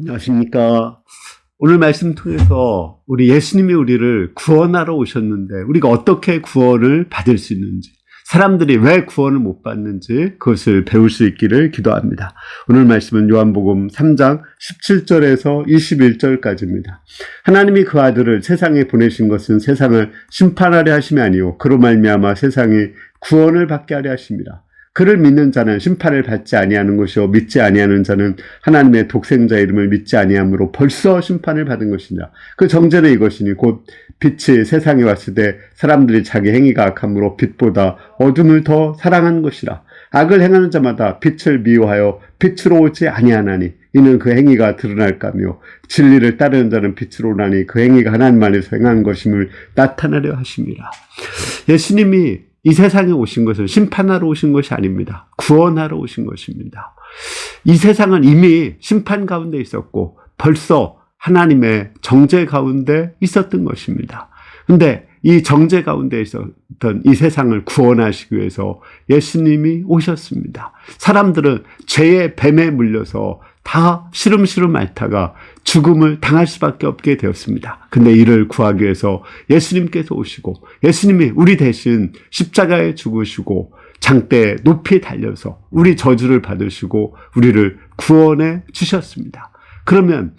안녕하십니까. 오늘 말씀 통해서 우리 예수님이 우리를 구원하러 오셨는데 우리가 어떻게 구원을 받을 수 있는지, 사람들이 왜 구원을 못 받는지 그것을 배울 수 있기를 기도합니다. 오늘 말씀은 요한복음 3장 17절에서 21절까지입니다. 하나님이 그 아들을 세상에 보내신 것은 세상을 심판하려 하심이 아니요 그로 말미암아 세상이 구원을 받게 하려 하심이라. 그를 믿는 자는 심판을 받지 아니하는 것이요 믿지 아니하는 자는 하나님의 독생자 이름을 믿지 아니함으로 벌써 심판을 받은 것이냐. 그 정죄는 이것이니 곧 빛이 세상에 왔을 때 사람들이 자기 행위가 악함으로 빛보다 어둠을 더 사랑한 것이라. 악을 행하는 자마다 빛을 미워하여 빛으로 오지 아니하나니 이는 그 행위가 드러날까며 진리를 따르는 자는 빛으로 오나니 그 행위가 하나님 안에서 행한 것임을 나타내려 하심이라. 예수님이 이 세상에 오신 것은 심판하러 오신 것이 아닙니다. 구원하러 오신 것입니다. 이 세상은 이미 심판 가운데 있었고 벌써 하나님의 정죄 가운데 있었던 것입니다. 근데 이 정죄 가운데 있었던 이 세상을 구원하시기 위해서 예수님이 오셨습니다. 사람들은 죄의 뱀에 물려서 다 시름시름 앓다가 죽음을 당할 수밖에 없게 되었습니다. 근데 이를 구하기 위해서 예수님께서 오시고 예수님이 우리 대신 십자가에 죽으시고 장대에 높이 달려서 우리 저주를 받으시고 우리를 구원해 주셨습니다. 그러면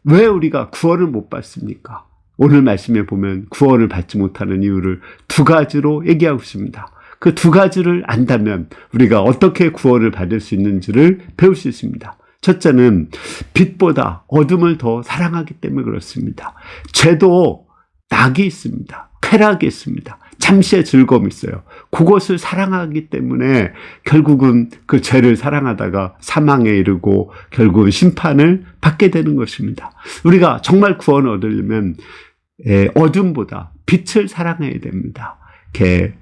왜 우리가 구원을 못 받습니까? 오늘 말씀에 보면 구원을 받지 못하는 이유를 두 가지로 얘기하고 있습니다. 그 두 가지를 안다면 우리가 어떻게 구원을 받을 수 있는지를 배울 수 있습니다. 첫째는 빛보다 어둠을 더 사랑하기 때문에 그렇습니다. 죄도 낙이 있습니다. 쾌락이 있습니다. 잠시의 즐거움이 있어요. 그것을 사랑하기 때문에 결국은 그 죄를 사랑하다가 사망에 이르고 결국은 심판을 받게 되는 것입니다. 우리가 정말 구원을 얻으려면 어둠보다 빛을 사랑해야 됩니다.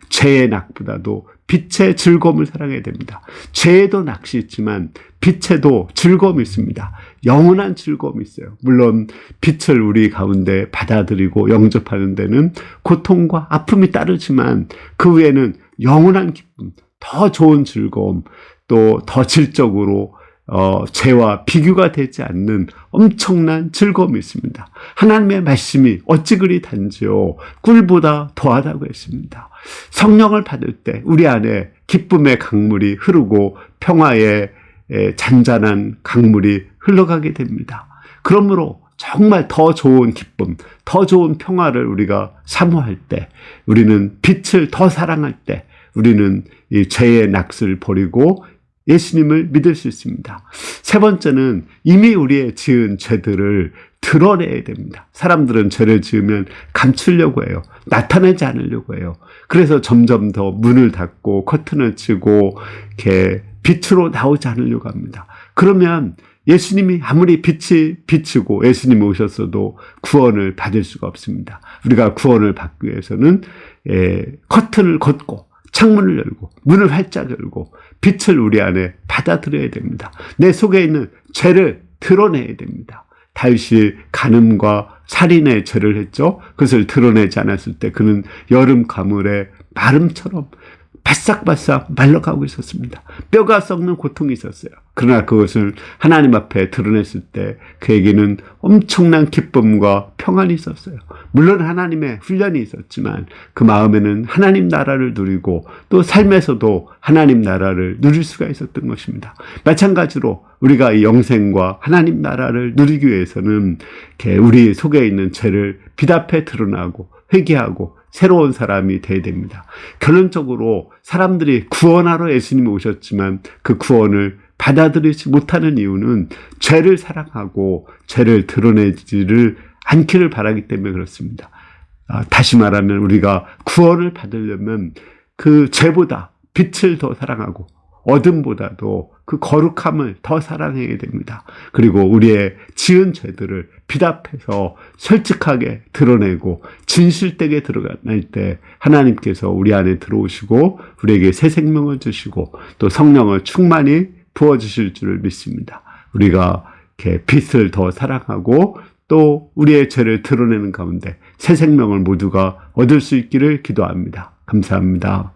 죄의 낙보다도 빛의 즐거움을 사랑해야 됩니다. 죄에도 낙이 있지만 빛에도 즐거움이 있습니다. 영원한 즐거움이 있어요. 물론 빛을 우리 가운데 받아들이고 영접하는 데는 고통과 아픔이 따르지만 그 외에는 영원한 기쁨, 더 좋은 즐거움, 또 더 질적으로 죄와 비교가 되지 않는 엄청난 즐거움이 있습니다. 하나님의 말씀이 어찌 그리 단지요 꿀보다 더하다고 했습니다. 성령을 받을 때 우리 안에 기쁨의 강물이 흐르고 평화의 잔잔한 강물이 흘러가게 됩니다. 그러므로 정말 더 좋은 기쁨, 더 좋은 평화를 우리가 사모할 때, 우리는 빛을 더 사랑할 때 우리는 이 죄의 낙을 버리고 예수님을 믿을 수 있습니다. 세 번째는 이미 우리의 지은 죄들을 드러내야 됩니다. 사람들은 죄를 지으면 감추려고 해요. 나타내지 않으려고 해요. 그래서 점점 더 문을 닫고 커튼을 치고 이렇게 빛으로 나오지 않으려고 합니다. 그러면 예수님이 아무리 빛이 비치고 예수님이 오셨어도 구원을 받을 수가 없습니다. 우리가 구원을 받기 위해서는 커튼을 걷고 창문을 열고 문을 활짝 열고 빛을 우리 안에 받아들여야 됩니다. 내 속에 있는 죄를 드러내야 됩니다. 다윗이 간음과 살인의 죄를 했죠. 그것을 드러내지 않았을 때 그는 여름 가물의 마름처럼 바싹바싹 말라가고 있었습니다. 뼈가 썩는 고통이 있었어요. 그러나 그것을 하나님 앞에 드러냈을 때 그에게는 엄청난 기쁨과 평안이 있었어요. 물론 하나님의 훈련이 있었지만 그 마음에는 하나님 나라를 누리고 또 삶에서도 하나님 나라를 누릴 수가 있었던 것입니다. 마찬가지로 우리가 이 영생과 하나님 나라를 누리기 위해서는 우리 속에 있는 죄를 빛 앞에 드러나고 회개하고 새로운 사람이 되어야 됩니다. 결론적으로 사람들이 구원하러 예수님이 오셨지만 그 구원을 받아들이지 못하는 이유는 죄를 사랑하고 죄를 드러내지를 않기를 바라기 때문에 그렇습니다. 다시 말하면 우리가 구원을 받으려면 그 죄보다 빛을 더 사랑하고 어둠보다도 그 거룩함을 더 사랑해야 됩니다. 그리고 우리의 지은 죄들을 빛 앞에서 솔직하게 드러내고 진실되게 드러낼 때 하나님께서 우리 안에 들어오시고 우리에게 새 생명을 주시고 또 성령을 충만히 부어주실 줄을 믿습니다. 우리가 이렇게 빛을 더 사랑하고 또 우리의 죄를 드러내는 가운데 새 생명을 모두가 얻을 수 있기를 기도합니다. 감사합니다.